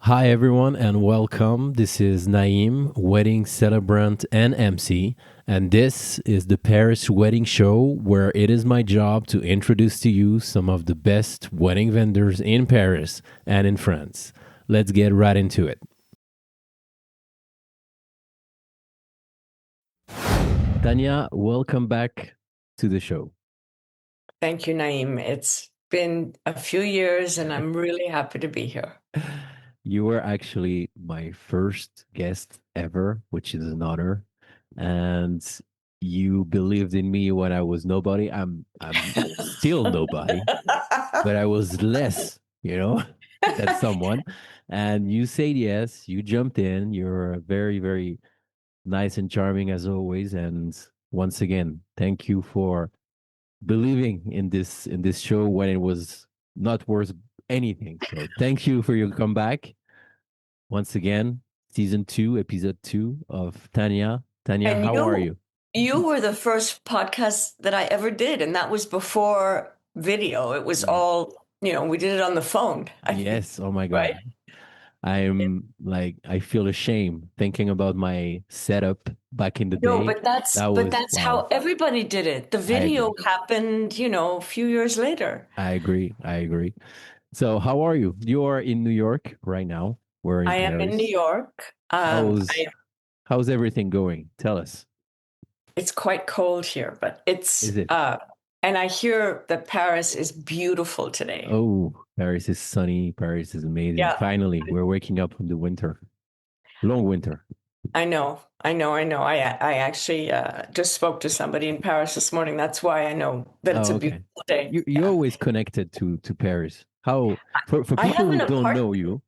Hi, everyone, and welcome. This is Naim, wedding celebrant and MC, and this is the Paris Wedding Show, where it is my job to introduce to you some of the best wedding vendors in Paris and in France. Let's get right into it. Tanya, welcome back to the show. Thank you, Naim. It's been a few years and I'm really happy to be here. You were actually my first guest ever, which is an honor. And you believed in me when I was nobody. I'm still nobody, but I was less, than someone. And you said yes, you jumped in. You're very, very nice and charming as always. And once again, thank you for believing in this show when it was not worth anything. So thank you for your comeback once again. Season two, episode two of Tanya. Tanya, And how are you you? you were the first podcast that I ever did, and that was before video. It was Y- all, we did it on the phone, I think, Yes. Oh my right? God. I'm like, I feel ashamed thinking about my setup back in the No, day. but that's That but was that's wow. how everybody did it. The I video agree. happened, a few years later. I agree. I agree. So, how are you? You are in New York right now. We're in I am in New Paris. York. How's how's everything going? Tell us. It's quite cold here, but Is it's it? and I hear that Paris is beautiful today. Oh, Paris is sunny. Paris is amazing. Yeah, Finally, we're waking up from the winter, long winter. I know. I know. I know. I actually just spoke to somebody in Paris this morning. That's why I know that it's Oh, a okay. beautiful day. You're Yeah. always connected to Paris. How for I people have who an don't know apartment. you,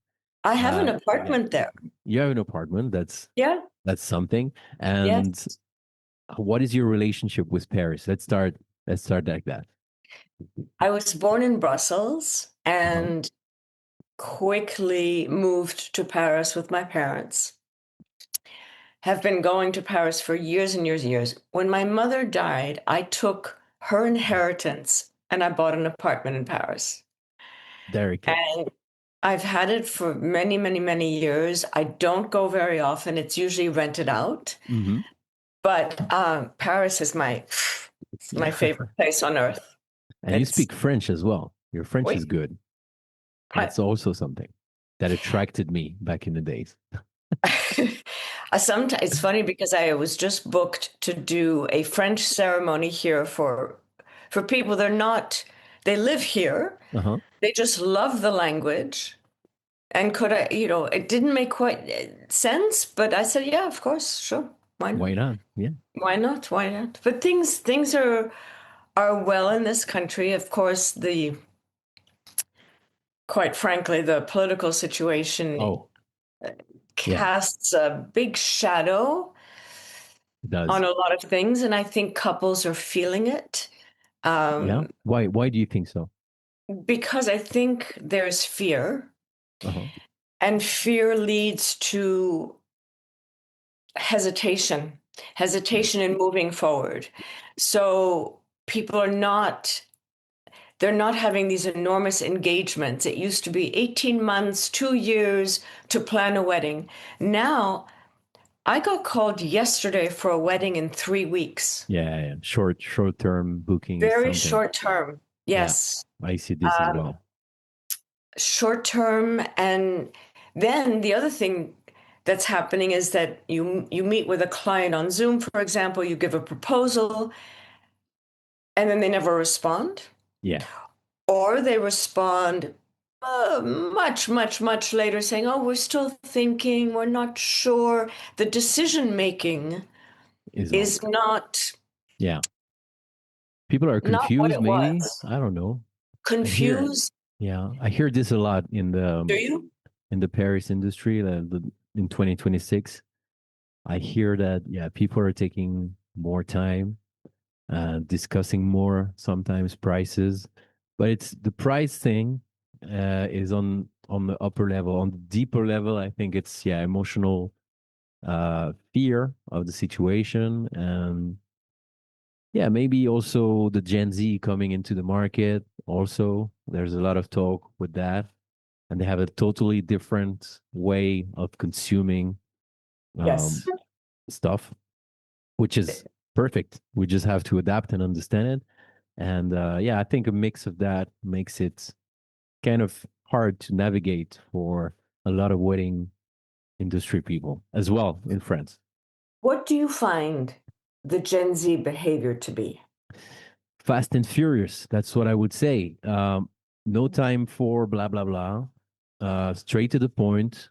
I have an yeah, apartment there. you have an apartment. Yeah. That's something. Yes. And what is your relationship with Paris? Let's start like that. I was born in Brussels Uh-huh. and quickly moved to Paris with my parents. Have been going to Paris for years and years and years. When my mother died, I took her inheritance and I bought an apartment in Paris. Very cool. And I've had it for many, many, many years. I don't go very often. It's usually rented out. Hmm. But Paris is my favorite place on earth. And you It's speak French as well. Your French wait, is good. I, That's also something that attracted me back in the days. sometimes it's funny because I was just booked to do a French ceremony here for people. They live here. Uh-huh. They just love the language. And could I, it didn't make quite sense, but I said, yeah, of course, sure, why not? Why not? Yeah. Why not? Why not? But things are well in this country. Of course, the quite frankly, the political situation Oh, yeah, casts a big shadow it does. on a lot of things, and I think couples are feeling it Yeah. um, Why do you think so? because I think there's fear, Uh-huh. and fear leads to hesitation, Yeah. hesitation in moving forward. So people they're not having these enormous engagements. It used to be 18 months, 2 years to plan a wedding. Now, I got called yesterday for a wedding in 3 weeks. Yeah, yeah. Short term booking is Very something. short term. Yeah, Yes. I see this as Um, well. Short term. And then the other thing that's happening is that you meet with a client on Zoom, for example, you give a proposal, and then they never respond. Yeah. Or they respond much, much, much later saying, oh, we're still thinking, we're not sure. The decision making Is wrong. is not Yeah. People are not what confused, it maybe. was. I don't know. I hear Confused, yeah, I hear this a lot do you? in the Paris industry in 2026. I hear that yeah, people are taking more time, discussing more sometimes prices, but it's the price thing is on the upper level. On the deeper level, I think it's yeah, emotional fear of the situation and yeah, maybe also the Gen Z coming into the market. Also, there's a lot of talk with that. and they have a totally different way of consuming um, Yes. stuff, which is perfect. We just have to adapt and understand it. And yeah, I think a mix of that makes it kind of hard to navigate for a lot of wedding industry people as well in France. What do you find the Gen Z behavior to be? Fast and furious. That's what I would say. No time for blah blah blah. Straight to the point.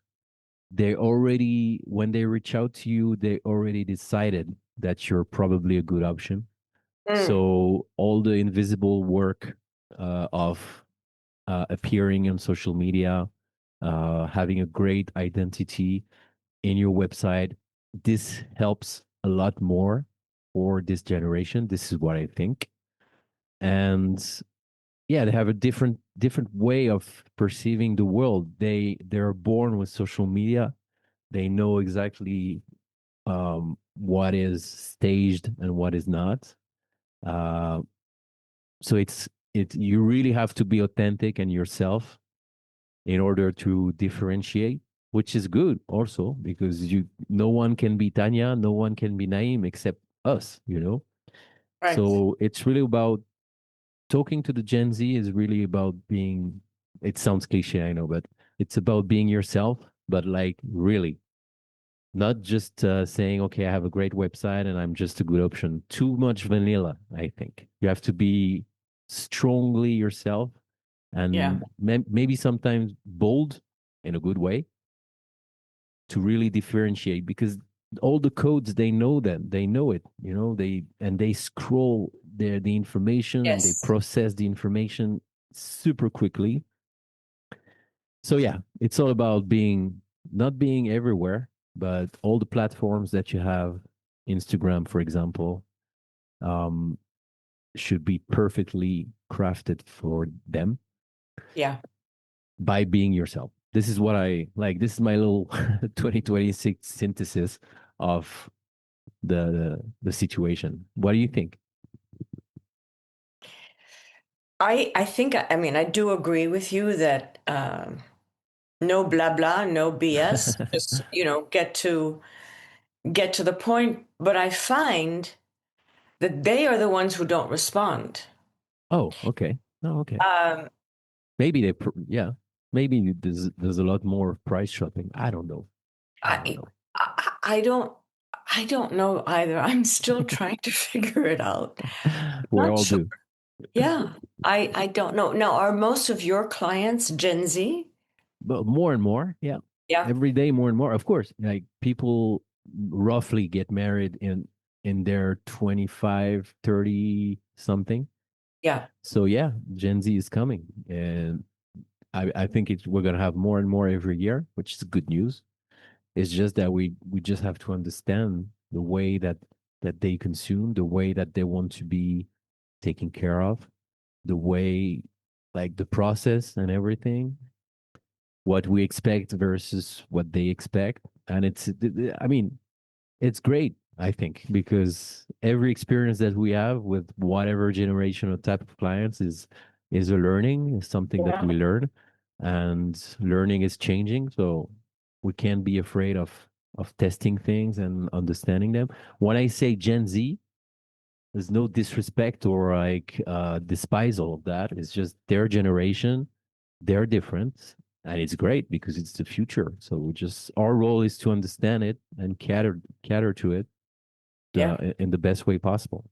They already, when they reach out to you, they already decided that you're probably a good option. Mm, So all the invisible work of appearing on social media, having a great identity in your website, this helps a lot more for this generation. This is what I think. And yeah, they have a different way of perceiving the world. They're born with social media. They know exactly what is staged and what is not. Uh, so it you really have to be authentic and yourself in order to differentiate, which is good also because you no one can be Tanya, no one can be Naim except us, you know. right. So it's really about talking to the Gen Z is really about being. It sounds cliche, I know, but it's about being yourself, but like really not just saying, okay, I have a great website and I'm just a good option. Too much vanilla, I think. You have to be strongly yourself Yeah. and maybe sometimes bold in a good way to really differentiate because all the codes they know that they know it, you know, they scroll the information and they Yes. process the information super quickly. So yeah, it's all about being not being everywhere, but all the platforms that you have, Instagram, for example, um, should be perfectly crafted for them Yeah. by being yourself. This is what I like. This is my little 2026 synthesis of the situation. What do you think? I think, I mean, I do agree with you that no blah blah, no BS. Just, get to the point. But I find that they are the ones who don't respond. Oh, okay. Oh, okay. Um, Maybe yeah. Maybe there's a lot more price shopping. I don't know. I don't I, know. I don't, I don't know either. I'm still trying to figure it out. We Not all sure. do. Yeah, I don't know. Now, are most of your clients Gen Z? But more and more, yeah. Yeah, Every day more and more. Of course, like people roughly get married in their 25, 30 something. yeah, So yeah, Gen Z is coming. And I think we're gonna have more and more every year, which is good news. It's just that we just have to understand the way that they consume, the way that they want to be taken care of, the way like the process and everything, what we expect versus what they expect. And I mean, it's great, I think, because every experience that we have with whatever generation or type of clients is a learning, is something that yeah, we learn, and learning is changing. So we can't be afraid of testing things and understanding them. When I say Gen Z, there's no disrespect or like despisal of that. It's just their generation, they're different, and it's great because it's the future. So we just our role is to understand it and cater to it yeah, in the best way possible.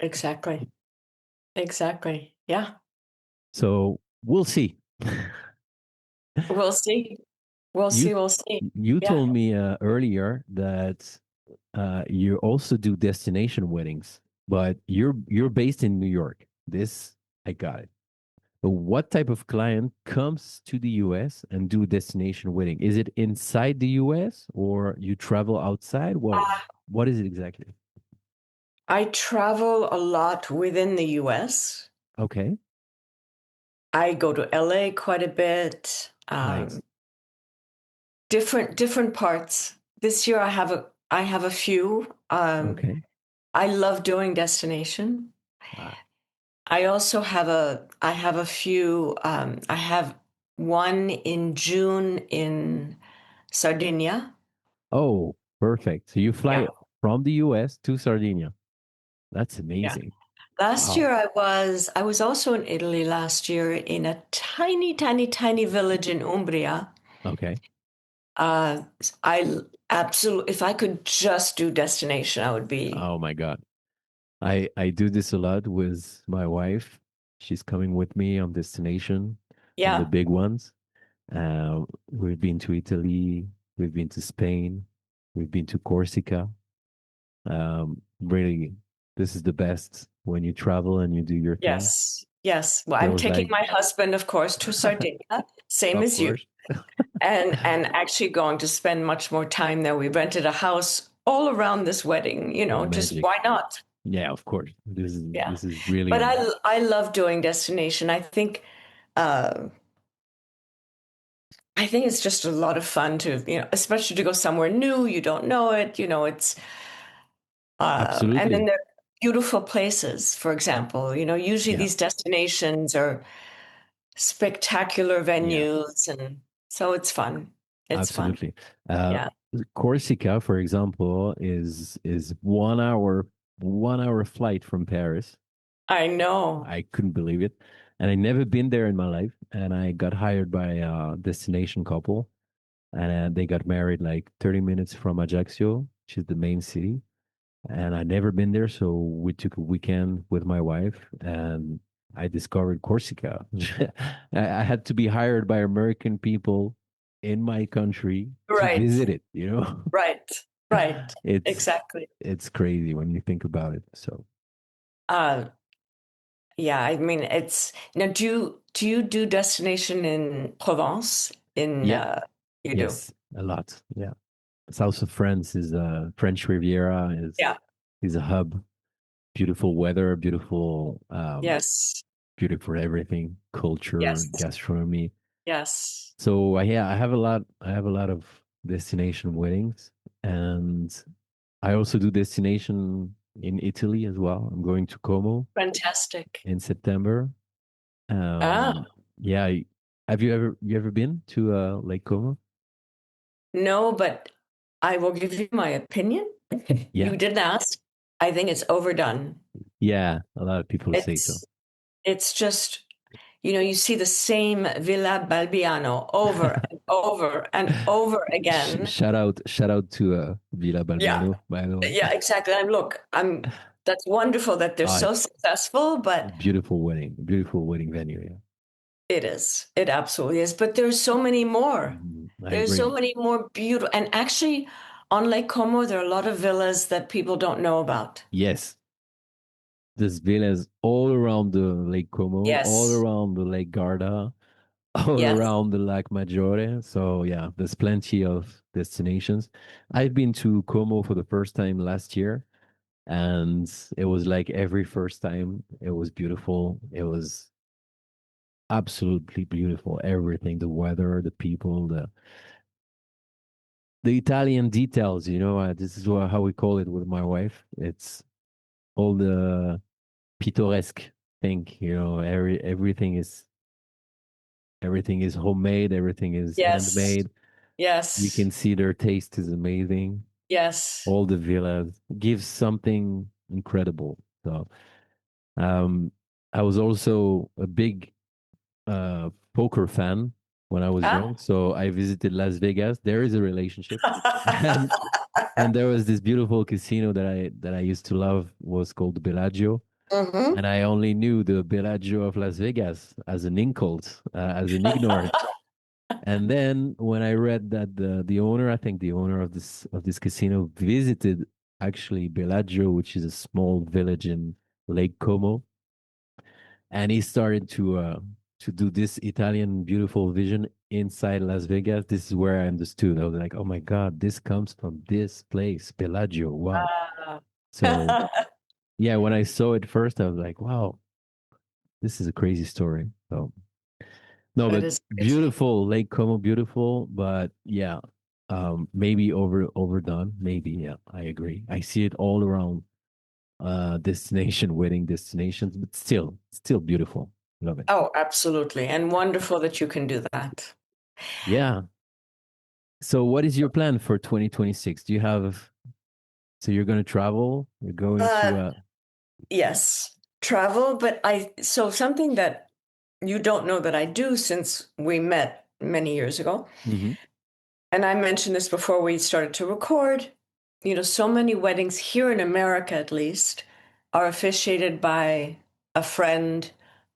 exactly. Exactly. Yeah. So we'll see. We'll see. We'll you see. We'll see. you Yeah. told me earlier that you also do destination weddings, but you're based in New York. This I got it. But what type of client comes to the US and do destination wedding? Is it inside the US or you travel outside? Well, Uh, what is it exactly? I travel a lot within the US. Okay, I go to LA quite a bit. nice. Different parts. This year I have a few. Okay. I love doing destination. Ah, I also have I have a few I have one in June in Sardinia. Oh, perfect. So you fly Yeah, from the US to Sardinia. That's yeah. amazing. Last Wow. year I was also in Italy last year in a tiny, tiny, tiny village in Umbria. Okay. Uh, I absolutely, if I could just do destination, I would be, Oh my God. I do this a lot with my wife. She's coming with me on destination, on the yeah, big ones. We've been to Italy, we've been to Spain, we've been to Corsica. Really, this is the best when you travel and you do your thing. yes, yes. Well, I'm Feels taking like, my husband, of course, to Sardinia, same of as you, course, and actually going to spend much more time there. We rented a house all around this wedding, just magic. why not? Yeah, of course. This is Yeah. this is really But I love doing destination. Uh, I think it's just a lot of fun to, especially to go somewhere new. You don't know it, and then absolutely. there are beautiful places, for example. Usually Yeah, these destinations are spectacular yeah, venues, and so it's fun. It's fun. absolutely. Uh, Yeah, Corsica, for example, is 1 hour flight from Paris. I know. I couldn't believe it. And I never been there in my life. And I got hired by a destination couple. And they got married like 30 minutes from Ajaccio, which is the main city. And I never been there. So we took a weekend with my wife and I discovered Corsica. I had to be hired by American people in my country to Right, visit it, you know? right, right. It's Exactly. it's crazy when you think about it. So Uh, yeah, I mean, it's now. Do you do destination in Provence? yeah, You do. yes, a lot. Yeah. South of France is French Riviera Yeah. is a hub. Beautiful weather, Yes. beautiful everything, culture, Yes. gastronomy. Yes. So yeah, I have a lot of destination weddings, and I also do destination in Italy as well. I'm going to Como Fantastic. in September. Ah, Um, yeah, have you ever been to Lake Como? no, but I will give you my opinion. Yeah, You didn't ask. I think it's overdone. yeah, a lot of people say so. It's it's just, you see the same Villa Balbiano over and over and over again. Shout out to Villa Yeah, Balbiano, by the way. yeah, exactly. And look, that's wonderful that they're so It's successful, but beautiful wedding venue. Yeah. it is. It absolutely is. But there's so many more. I There's so agree. many more beautiful. And actually, on Lake Como, there are a lot of villas that people don't know about. Yes, there's villas all around the Lake Como, all Yes. around the Lake Garda, all Yes. around the Lac Maggiore. So yeah, there's plenty of destinations. I've been to Como for the first time last year, and it was like every first time. It was beautiful. It was absolutely beautiful. Everything, the weather, the people, the Italian details. This is how we call it with my wife. It's all the pittoresque thing. Everything is homemade. Everything is Yes. handmade. You Yes. can see their taste is amazing. Yes. All the villas gives something incredible. So, um, I was also a big poker fan when I was Ah. young. So I visited Las Vegas. There is a relationship, and and there was this beautiful casino that I used to love was called Bellagio. Hmm. And I only knew the Bellagio of Las Vegas as an insult, as an ignorant. And then when I read that the owner, I think the owner of this casino visited actually Bellagio, which is a small village in Lake Como, and he started to do this Italian beautiful vision inside Las Vegas. This is where I understood. I was like, oh my God, this comes from this place, Bellagio. Wow. Ah. So yeah, when I saw it first, I was like, wow, this is a crazy story. So no, That but is crazy. beautiful Lake Como, beautiful, but yeah, maybe overdone. Maybe, yeah, I agree. I see it all around destination, wedding destinations, but still beautiful. Love it. Oh, absolutely. And wonderful that you can do that. Yeah. So what is your plan for 2026? Do you have, so you're going to travel? You're going to, Uh, yes, travel, but so something that you don't know that I do since we met many years ago, mhm. and I mentioned this before we started to record, so many weddings here in America, at least, are officiated by a friend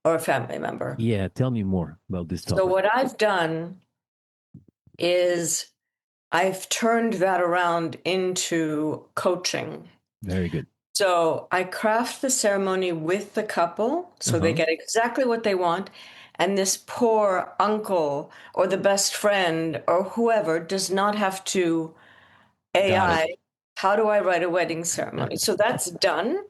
or a family member. Yeah. Tell me more about this So topic. what I've done is I've turned that around into coaching. Very good. So I craft the ceremony with the couple so they Uh-huh. get exactly what they want. And this poor uncle or the best friend or whoever does not have to Got it. AI, how do I write a wedding ceremony? So that's done.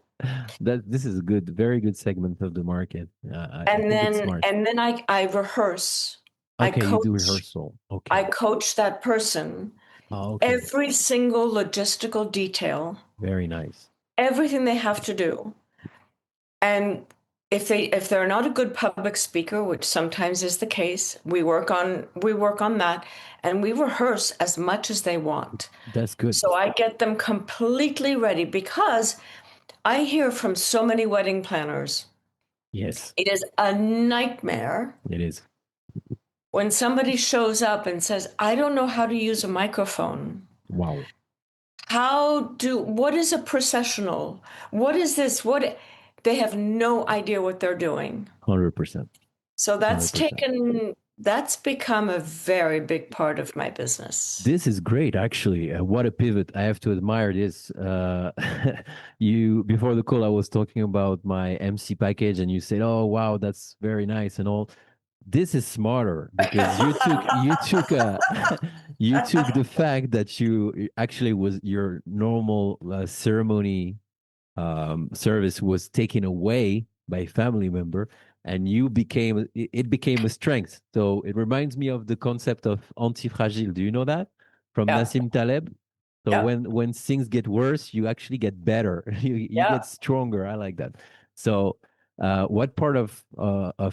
That this is a good, very good segment of the market. I And think it's then smart. and then I rehearse. I Okay, you do coach rehearsal. I Okay. coach that person Oh, okay. every single logistical detail, Very nice. everything they have to do. And if they're not a good public speaker, which sometimes is the case, we work on that and we rehearse as much as they want. That's good. So I get them completely ready because I hear from so many wedding planners. Yes, It is a nightmare it is. when somebody shows up and says, I don't know how to use a microphone. Wow. What is a processional? What is this? They have no idea what they're doing. 100%. So 100%. that's become a very big part of my business. This is great, actually. What a pivot. I have to admire this. You, before the call, I was talking about my MC package, and you said, "Oh, wow, that's very nice and all." This is smarter because you took the fact that you actually was your normal ceremony service was taken away by a family member, and it became a strength. So it reminds me of the concept of anti-fragile. Do you know that from Yeah, Nassim Taleb? So yeah, when things get worse, you actually get better. You yeah. get stronger. I like that. So what part of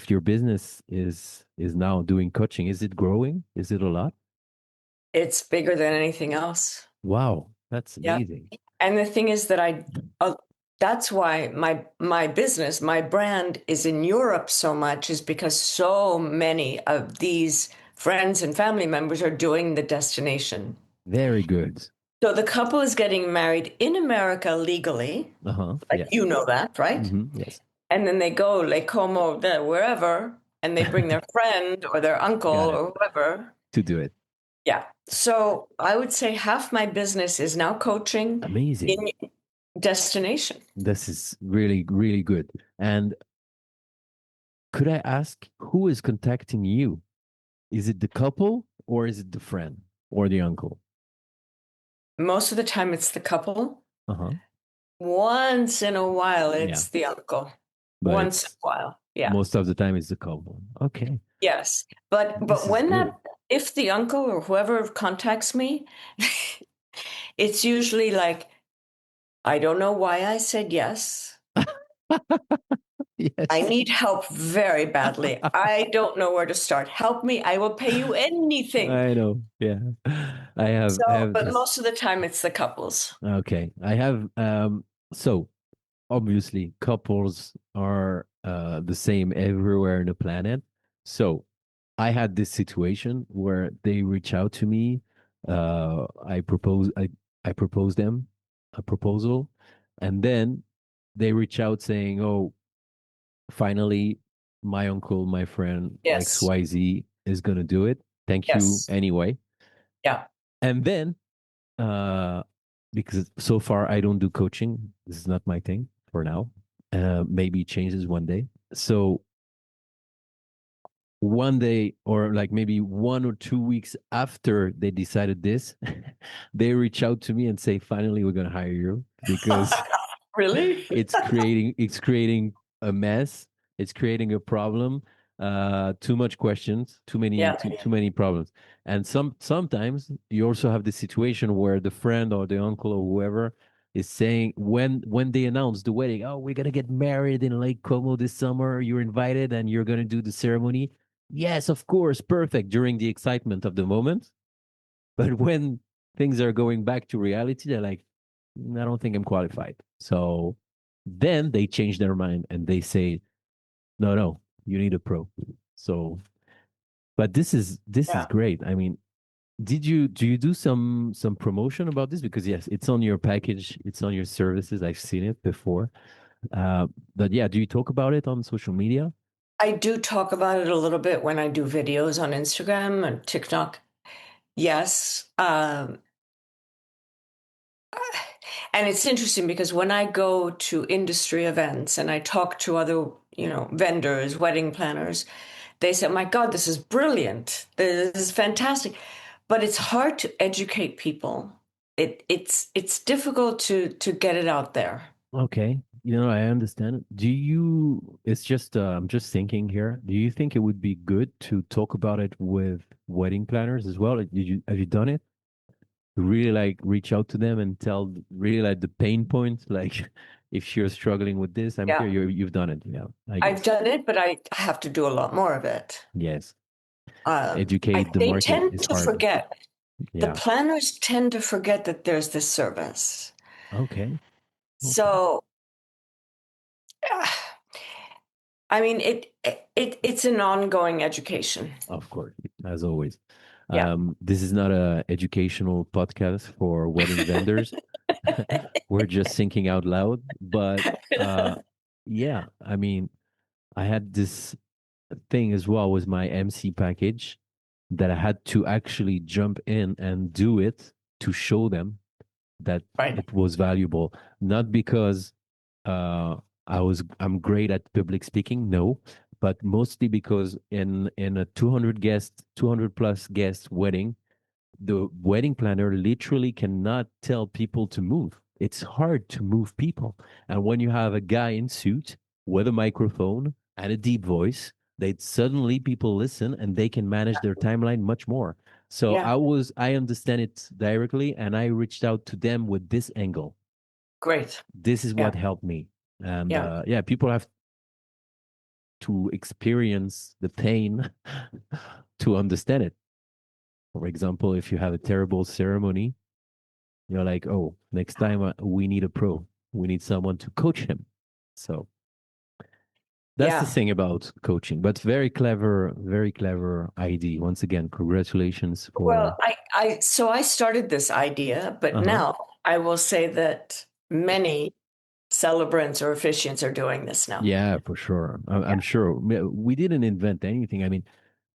your business is now doing coaching? Is it growing? Is it a lot? It's bigger than anything else. Wow, that's Yeah. amazing. And the thing is that uh, that's why my business, my brand is in Europe so much, is because so many of these friends and family members are doing the destination. Very good. So the couple is getting married in America legally, Uh-huh. like Yes. you know that, right? Yes. And then they go Lake Como, wherever, and they bring their friend or their uncle Got it. or whoever. To do it. Yeah. So I would say half my business is now coaching Amazing. in destination. This is really, really good. And could I ask who is contacting you? Is it the couple or is it the friend or the uncle? Most of the time, it's the couple. Uh-huh. Once in a while, Yeah. it's the uncle. But Once in it's a while. Yeah. most of the time it's the couple. Okay. Yes. But This is when good. if the uncle or whoever contacts me, it's usually like, I don't know why I said yes. I Yes. need help very badly. I don't know where to start. Help me. I will pay you anything. I know. Yeah. So, I have but this. most of the time it's the couples. Okay. I have so obviously couples are the same everywhere in the planet. So I had this situation where they reach out to me. I propose them a proposal, and then they reach out saying, "Oh, finally, my uncle, my friend Yes. XYZ is gonna do it. Thank you Yes. anyway." Yeah. And then uh, because so far I don't do coaching. This is not my thing for now. Maybe it changes one day. So one day, or like maybe 1 or 2 weeks after they decided this, they reach out to me and say, "Finally, we're gonna hire you because Really? it's creating a mess. It's creating a problem. Too much questions, too many Yeah. too many problems, and sometimes you also have the situation where the friend or the uncle or whoever is saying when they announce the wedding, oh, we're gonna get married in Lake Como this summer. You're invited and you're gonna do the ceremony. Yes, of course, perfect during the excitement of the moment. But when things are going back to reality, they're like, I don't think I'm qualified. So then they change their mind and they say, no, no, you need a pro. So, but this is Yeah. great. I mean, do you do some promotion about this? Because yes, it's on your package, it's on your services. I've seen it before. But yeah, do you talk about it on social media? I do talk about it a little bit when I do videos on Instagram and TikTok. Yes. And it's interesting because when I go to industry events and I talk to other, vendors, wedding planners, they say, "My God, this is brilliant. This is fantastic." But it's hard to educate people. It's difficult to get it out there. Okay. I understand it. It's just, I'm just thinking here. Do you think it would be good to talk about it with wedding planners as well? Have you done it? Really like reach out to them and tell really like the pain points, like if you're struggling with this, I'm here. Yeah, You've done it. Yeah, I I've guess. done it, but I have to do a lot more of it. Yes. Educate the They market tend is to hard. forget. The Yeah. planners tend to forget that there's this service. Okay. Okay. So, I mean, it's an ongoing education. Of course, as always. Yeah. This is not a educational podcast for wedding vendors. We're just thinking out loud. But uh, yeah, I mean, I had this thing as well with my MC package that I had to actually jump in and do it to show them that Right. it was valuable. Not because uh, I'm great at public speaking, no, but mostly because in a 200 plus guest wedding, the wedding planner literally cannot tell people to move. It's hard to move people. And when you have a guy in suit with a microphone and a deep voice, they suddenly people listen and they can manage their timeline much more. So Yeah. I understand it directly and I reached out to them with this angle. Great. This is Yeah. what helped me. And Yeah. yeah, people have to experience the pain to understand it. For example, if you have a terrible ceremony, you're like, oh, next time we need a pro. We need someone to coach him. So that's the Yeah. thing about coaching, but very clever idea. Once again, congratulations Well, for, so I started this idea, but uh-huh. now I will say that many celebrants or officiants are doing this now. Yeah, for sure. I'm Yeah. sure we didn't invent anything. I mean,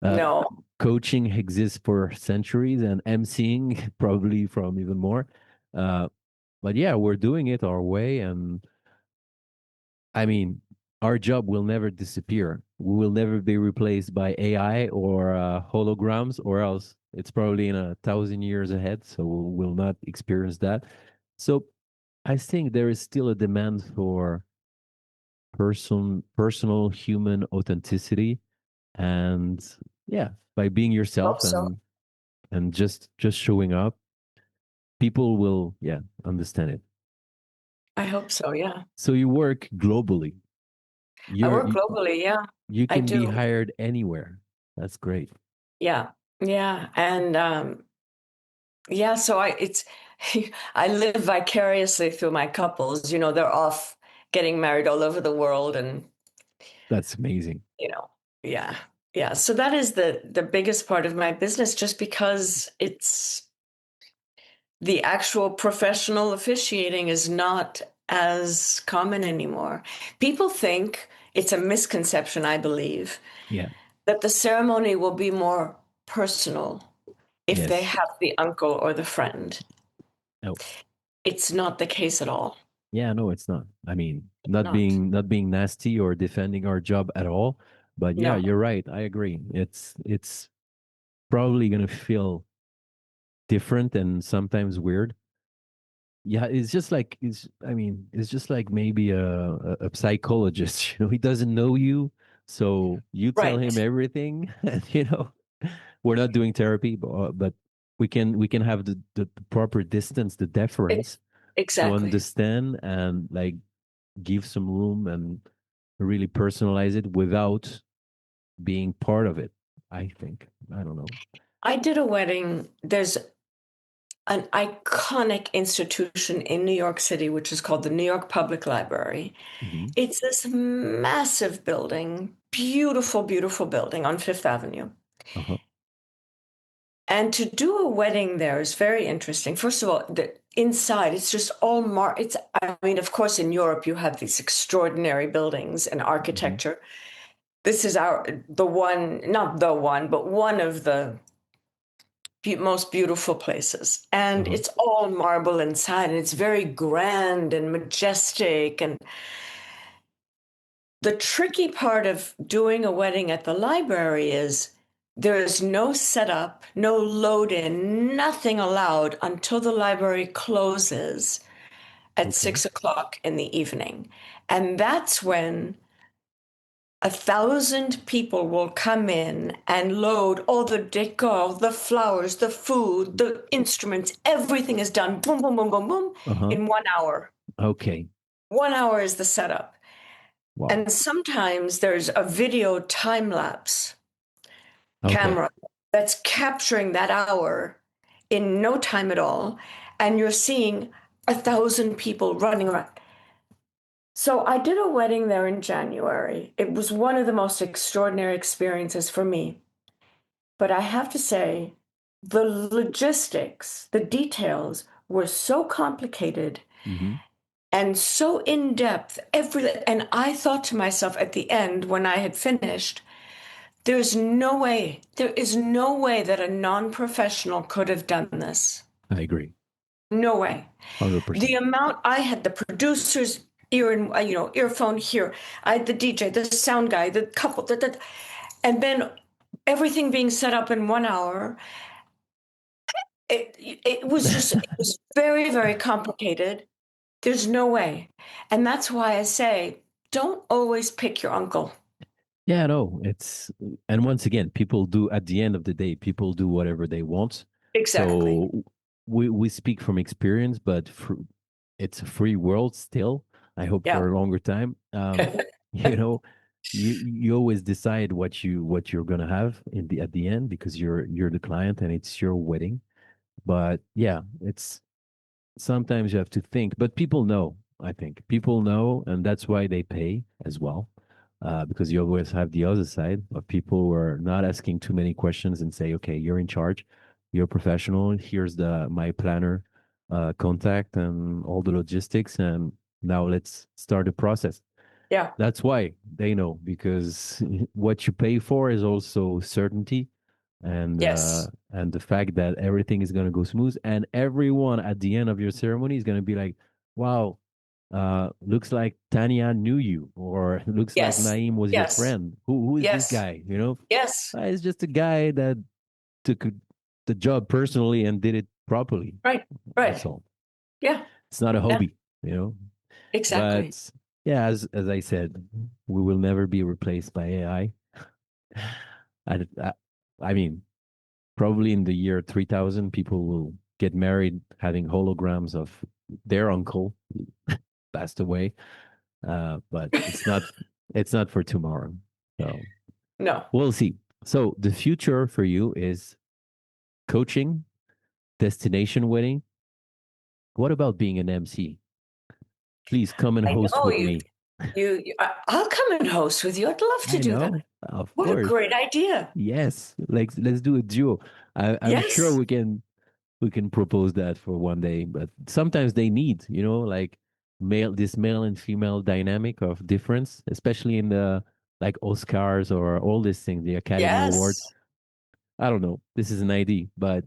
uh, No. coaching exists for centuries and emceeing probably from even more. Uh, but yeah, we're doing it our way. And I mean, our job will never disappear. We will never be replaced by AI or holograms, or else it's probably in 1,000 years ahead. So we'll not experience that. So I think there is still a demand for personal human authenticity, and yeah, by being Hope yourself so. and just showing up, people will understand it. I hope so. Yeah. So you work globally. I You're work globally. Yeah, you I can be do. hired anywhere. That's great. Yeah. Yeah. And yeah, so it's I live vicariously through my couples. They're off getting married all over the world and, That's amazing. you know, yeah. Yeah. So that is the biggest part of my business just because it's the actual professional officiating is not as common anymore. People think it's a misconception, I believe, Yeah. that the ceremony will be more personal if they Yes. have the uncle or the friend. Oh. It's not the case at all. Yeah, no, it's not. I mean, not Not. being nasty or defending our job at all, but yeah, No. you're right. I agree. It's probably gonna feel different and sometimes weird. Yeah, it's just like it's just like maybe a psychologist, he doesn't know you, so you tell him Right. everything, and we're not doing therapy, but we can have the proper distance, the It, deference. to Exactly. understand and like give some room and really personalize it without being part of it. I think. I don't know. I did a wedding. There's an iconic institution in New York City, which is called the New York Public Library. Hmm. It's this massive building, beautiful, beautiful building on Fifth Avenue. Uh-huh. And to do a wedding there is very interesting. First of all, the inside, it's just all it's, I mean, of course, in Europe, you have these extraordinary buildings and Hmm. architecture. This is the one, not the one, but one of the most beautiful places. And Uh-huh. it's all marble inside, and it's very grand and majestic. And the tricky part of doing a wedding at the library is there is no setup, no load in, nothing allowed until the library closes at Okay. 6 o'clock in the evening. And that's when 1,000 people will come in and load all the decor, the flowers, the food, the instruments, everything is done boom, boom, boom, boom, boom Uh-huh. in 1 hour. Okay. 1 hour is the setup. Wow. And sometimes there's a video time lapse Okay. camera that's capturing that hour in no time at all. And you're seeing 1,000 people running around. So I did a wedding there in January. It was one of the most extraordinary experiences for me. But I have to say, the logistics, the details were so complicated Hmm. and so in depth. And I thought to myself at the end when I had finished, there is no way that a non-professional could have done this. I agree. No way. The 100%. amount I had, the producers ear and earphone here, I had the DJ, the sound guy, the couple, and then everything being set up in 1 hour. It was just it was very, very complicated. There's no way. And that's why I say don't always pick your uncle. Yeah, no, it's, and once again, people do, at the end of the day, people do whatever they want. Exactly. So we speak from experience, but it's a free world still. I hope Yeah. for a longer time. You know, you always decide what you're gonna have in the at the end because you're the client and it's your wedding. But yeah, it's sometimes you have to think, but people know, I think people know, and that's why they pay as well. Because you always have the other side of people who are not asking too many questions and say, okay, you're in charge, you're a professional, here's the my planner contact and all the logistics, and now let's start the process. Yeah. That's why they know, because what you pay for is also certainty Yes. and the fact that everything is going to go smooth, and everyone at the end of your ceremony is going to be like, wow, looks like Tanya knew you, or looks like Yes. Naeem was your Yes. friend. Who is this Yes. guy, you know? Yes. It's just a guy that took the job personally and did it properly. Right. That's Right. all. Yeah. It's not a Yeah. hobby, you know. Exactly. But yeah, as I said, we will never be replaced by AI. I, I mean, probably in the year 3000, people will get married having holograms of their uncle who passed away. But it's not for tomorrow. So No. we'll see. So the future for you is coaching, destination wedding. What about being an MC? Please come and I host know with you. me. I'll come and host with you. I'd love to I do that. know, of What a course. great idea. Yes, like let's do a duo. I'm sure Yes. we can propose that for one day, but sometimes they need, like male and female dynamic of difference, especially in the like Oscars or all these things, the Academy Awards. Yes. I don't know. This is an idea, but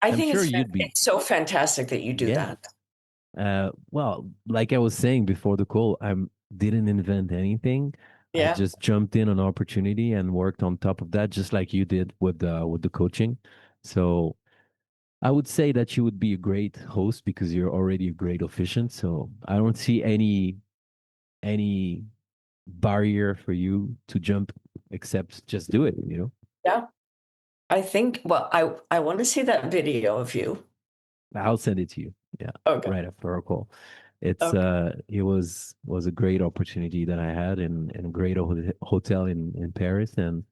I I'm think sure you'd be. it's so fantastic that you do Yeah. that. Well, like I was saying before the call, I didn't invent anything. I Yeah. just jumped in on opportunity and worked on top of that, just like you did with the coaching. So I would say that you would be a great host because you're already a great officiant. So I don't see any barrier for you to jump, except just do it. Yeah. I think, well, I want to see that video of you. I'll send it to you. Yeah, Okay. right after our call. It's Okay. it was a great opportunity that I had in a great hotel in Paris, and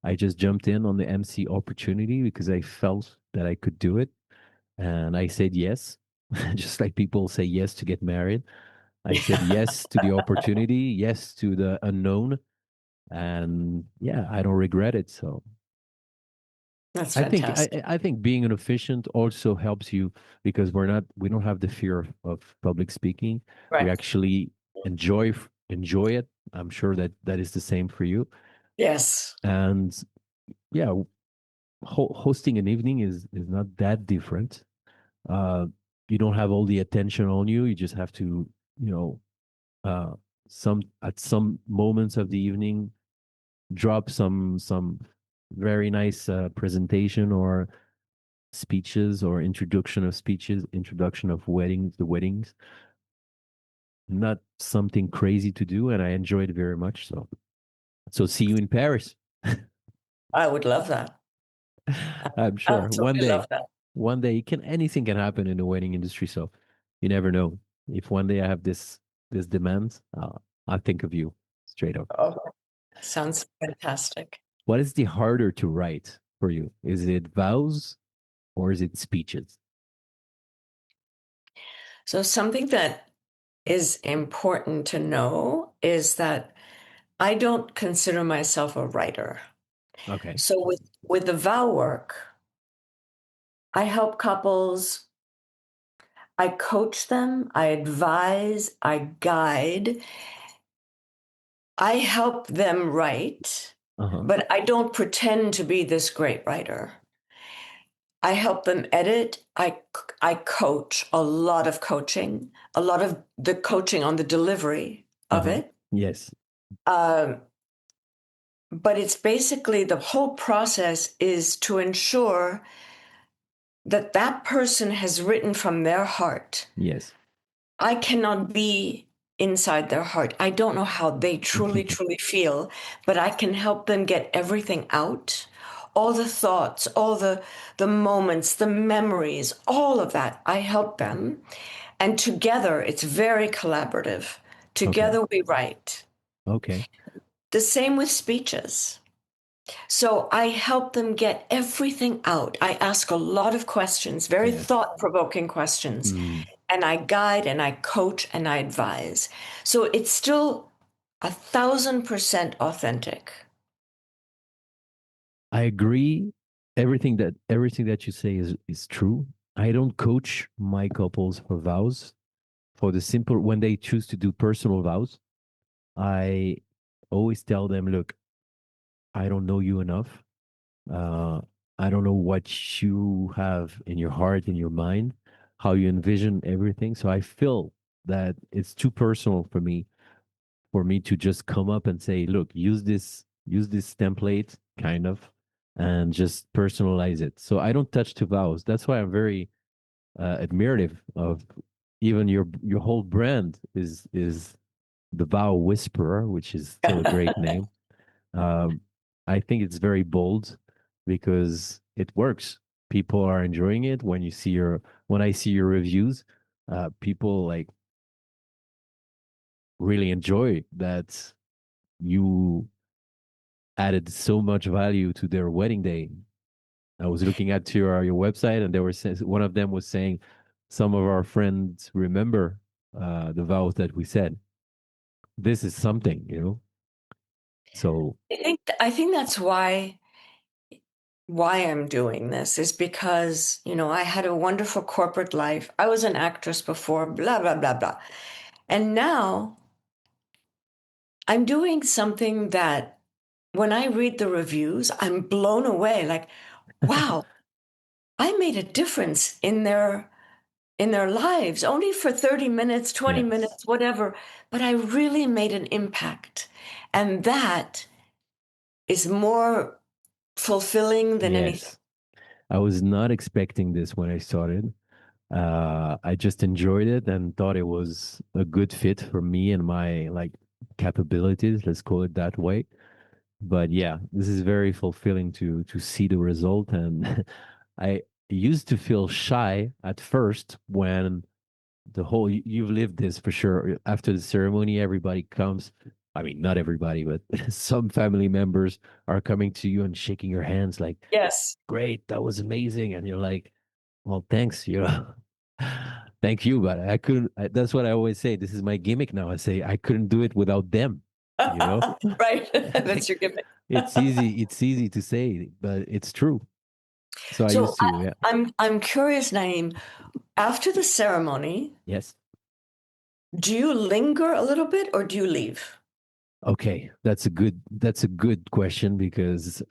I just jumped in on the MC opportunity because I felt that I could do it, and I said yes, just like people say yes to get married. I said yes to the opportunity, yes to the unknown, and yeah, I don't regret it. So That's I think fantastic. I think being an efficient also helps you because we don't have the fear of public speaking. We Right. actually enjoy it. I'm sure that that is the same for you. Yes. And yeah, hosting an evening is not that different. Uh, you don't have all the attention on you. You just have to, you know, uh, some at some moments of the evening drop some very nice presentation or speeches or introduction of speeches, introduction of the weddings. Not something crazy to do, and I enjoyed it very much. So see you in Paris. I would love that. I'm I sure would totally love that. one day can anything can happen in the wedding industry. So you never know. If one day I have this demand, I'll think of you straight up. Oh, sounds fantastic. What is the harder to write for you? Is it vows or is it speeches? So something that is important to know is that I don't consider myself a writer. Okay. So with the vow work, I help couples, I coach them, I advise, I guide, I help them write, Uh-huh. but I don't pretend to be this great writer. I help them edit. I coach a lot of coaching, a lot of the coaching on the delivery of Uh-huh. it. Yes. Um, but it's basically the whole process is to ensure that that person has written from their heart. Yes. I cannot be inside their heart. I don't know how they truly, truly feel, but I can help them get everything out. All the thoughts, all the moments, the memories, all of that. I help them. And together, it's very collaborative. Okay. Together we write. Okay. The same with speeches. So I help them get everything out. I ask a lot of questions, very Yes. thought provoking questions, Mm. and I guide and I coach and I advise. So it's still 1,000% authentic. I agree. Everything that you say is true. I don't coach my couples for vows for the simple when they choose to do personal vows. I always tell them, look, I don't know you enough. Uh, I don't know what you have in your heart, in your mind, how you envision everything. So I feel that it's too personal for me to just come up and say, look, use this template, kind of, and just personalize it. So I don't touch two vows. That's why I'm very admirative of even your whole brand is the Vow Whisperer, which is still a great name. Um, I think it's very bold because it works. People are enjoying it. When I see your reviews, people like really enjoy that you added so much value to their wedding day. I was looking at your website, and one of them was saying some of our friends remember the vows that we said. This is something, you know. So I think that's why I'm doing this is because, I had a wonderful corporate life. I was an actress before, blah, blah, blah, blah. And now I'm doing something that when I read the reviews, I'm blown away. Like, wow, I made a difference in their lives, only for 30 minutes, 20 yes, minutes, whatever, but I really made an impact. And that is more fulfilling than anything. yes. I was not expecting this when I started. I just enjoyed it and thought it was a good fit for me and my like capabilities. Let's call it that way. But yeah, this is very fulfilling to see the result, and I used to feel shy at first when you've lived this for sure. After the ceremony, everybody comes. I mean, not everybody, but some family members are coming to you and shaking your hands like, Yes. great, that was amazing. And you're like, well, thanks, thank you. But I couldn't, that's what I always say. This is my gimmick now. I say, I couldn't do it without them, you know? Right. That's Like, your gimmick. it's easy to say, but it's true. So I So used to, yeah. I'm curious, Naeem, after the ceremony, Yes. do you linger a little bit or do you leave? Okay, that's a good question because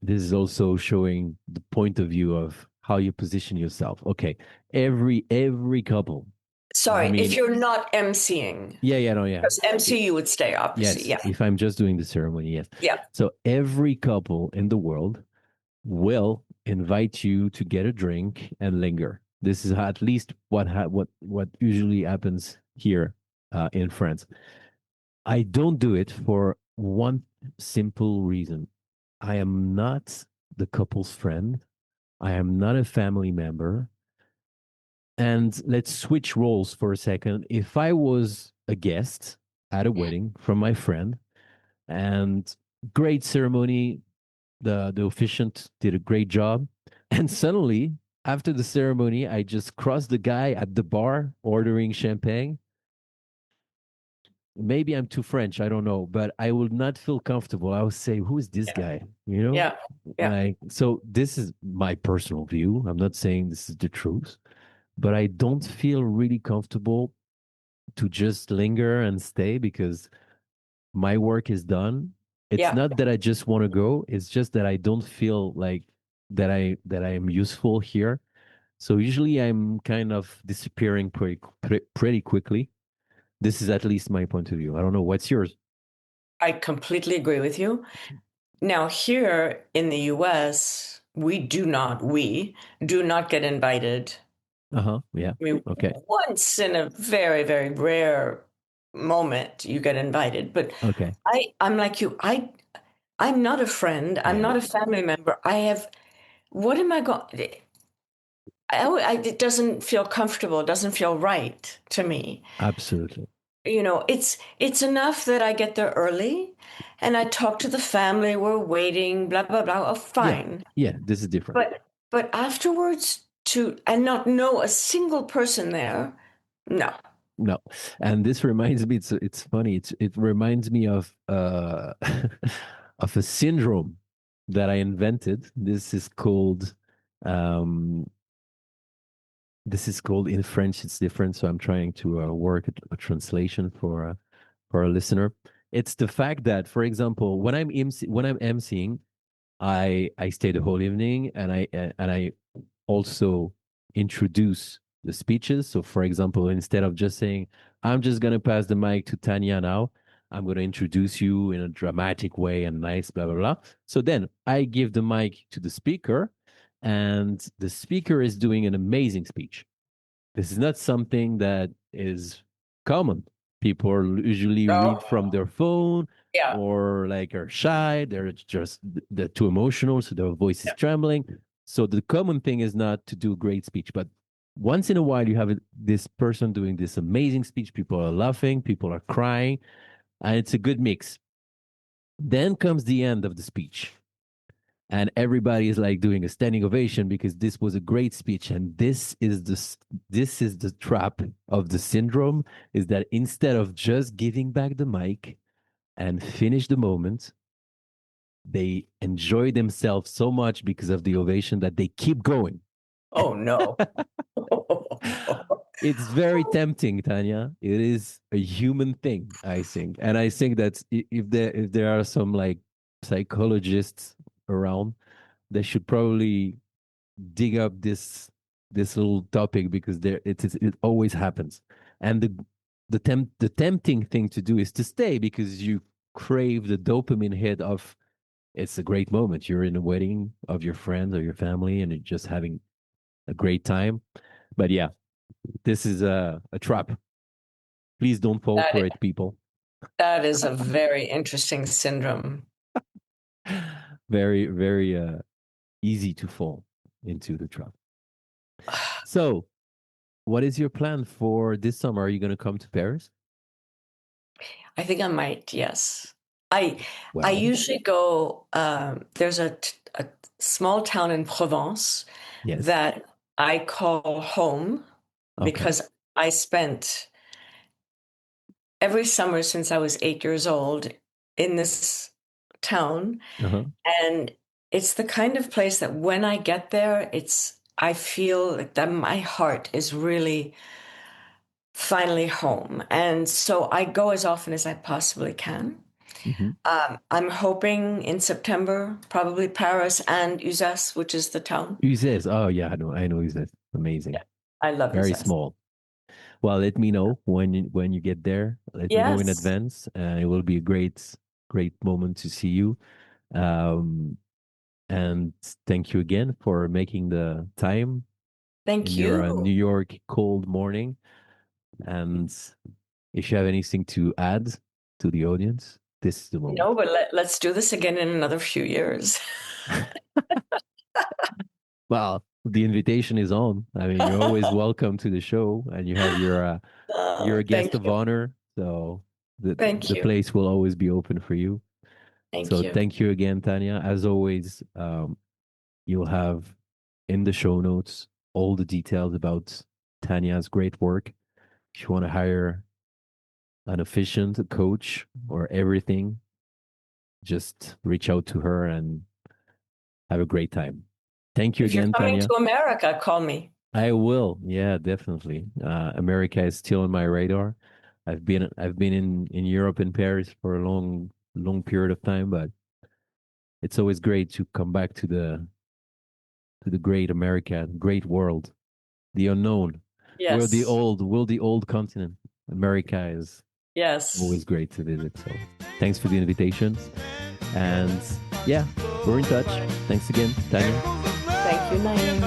this is also showing the point of view of how you position yourself. Okay, every couple. I Sorry, if mean, you're not emceeing, yeah, yeah, no, yeah. because MC you would stay, obviously. Yes, Yeah. if I'm just doing the ceremony, yes. Yeah. So every couple in the world will invite you to get a drink and linger. This is at least what usually happens here in France. I don't do it for one simple reason. I am not the couple's friend. I am not a family member. And let's switch roles for a second. If I was a guest at a wedding from my friend and great ceremony, the officiant did a great job, and suddenly after the ceremony, I just crossed the guy at the bar ordering champagne. Maybe I'm too French, I don't know, but I will not feel comfortable. I would say, who is this Yeah. guy? You know? Yeah. Yeah. Like, so this is my personal view. I'm not saying this is the truth, but I don't feel really comfortable to just linger and stay because my work is done. It's Yeah. not that I just want to go, it's just that I don't feel like that I am useful here. So usually I'm kind of disappearing pretty quickly. This is at least my point of view. I don't know what's yours. I completely agree with you. Now, here in the US, we do not get invited. Uh-huh. Yeah. I mean, Okay. once in a very, very rare moment you get invited. But Okay. I'm like you. I'm not a friend. I'm Yeah. not a family member. What am I going? It doesn't feel comfortable. It doesn't feel right to me. Absolutely. It's enough that I get there early and I talk to the family. We're waiting, blah, blah, blah. Oh, Yeah. fine. Yeah. This is different. But afterwards and not know a single person there, no. No. And this reminds me, it's funny. It reminds me of of a syndrome that I invented. Um this is called in French, it's different. So I'm trying to work a translation for a listener. It's the fact that, for example, when I'm emceeing, I stay the whole evening and I also introduce the speeches. So, for example, instead of just saying, I'm just going to pass the mic to Tanya now, I'm going to introduce you in a dramatic way and nice, blah, blah, blah. So then I give the mic to the speaker, and the speaker is doing an amazing speech. This is not something that is common. People usually read Oh, from their phone yeah. or like are shy. They're too emotional, so their voice is Yeah. trembling. So the common thing is not to do a great speech, but once in a while you have this person doing this amazing speech. People are laughing, people are crying, and it's a good mix. Then comes the end of the speech, and everybody is like doing a standing ovation because this was a great speech. And this is the trap of the syndrome, is that instead of just giving back the mic and finish the moment, they enjoy themselves so much because of the ovation that they keep going. Oh, no. It's very tempting, Tanya. It is a human thing, I think. And I think that if there are some like psychologists around, they should probably dig up this little topic because it always happens. And the tempting thing to do is to stay because you crave the dopamine hit of, it's a great moment. You're in a wedding of your friends or your family and you're just having a great time. But yeah, this is a trap. Please don't fall for That, it, people. that is a very interesting syndrome. Very, very easy to fall into the trap. So, what is your plan for this summer? Are you going to come to Paris? I think I might, yes. I Well, usually go, there's a small town in Provence yes. that I call home Okay. because I spent every summer since I was 8 years old in this town. Uh-huh. And it's the kind of place that when I get there, I feel like that my heart is really finally home. And so I go as often as I possibly can. Hmm. I'm hoping in September, probably Paris and Uzès, which is the town. Uzès. Oh, yeah, I know Uzès. Amazing. Yeah, I love Very Uzès. small. Well, let me know when you get there. Let me know in Yes, advance. It will be a great moment to see you. Um, and thank you again for making the time in thank your you. New York cold morning. And if you have anything to add to the audience, this is the moment. No, but let's do this again in another few years. Well, the invitation is on. I mean, you're always welcome to the show, and you're a guest Thank of you. honor, so Thank the you. place will always be open for you. Thank So you. thank you again, Tanya. As always, you'll have in the show notes all the details about Tanya's great work. If you want to hire an efficient coach or everything, just reach out to her and have a great time. Thank you If you're again, coming Tanya. to America, call me. I will. Yeah, definitely. America is still on my radar. I've been in Europe in Paris for a long period of time, but it's always great to come back to the great America, great world, the unknown. Yes. We're the old continent. America is Yes. always great to visit. So thanks for the invitations. And yeah, we're in touch. Thanks again, Tanya. Thank you, Naeem.